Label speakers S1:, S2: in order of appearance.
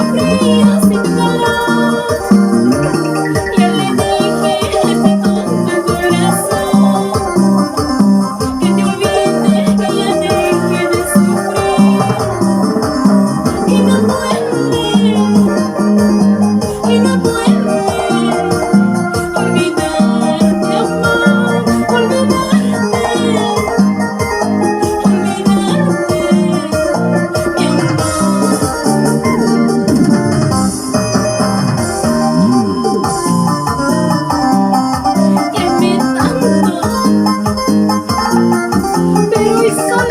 S1: fría sin calor. Yo le dije a este tonto corazón que te olvides, que ya deje de sufrir. Y no puede, y no puede olvidarte, amor, olvidarte, mi amor. Quiere tanto, pero hoy solo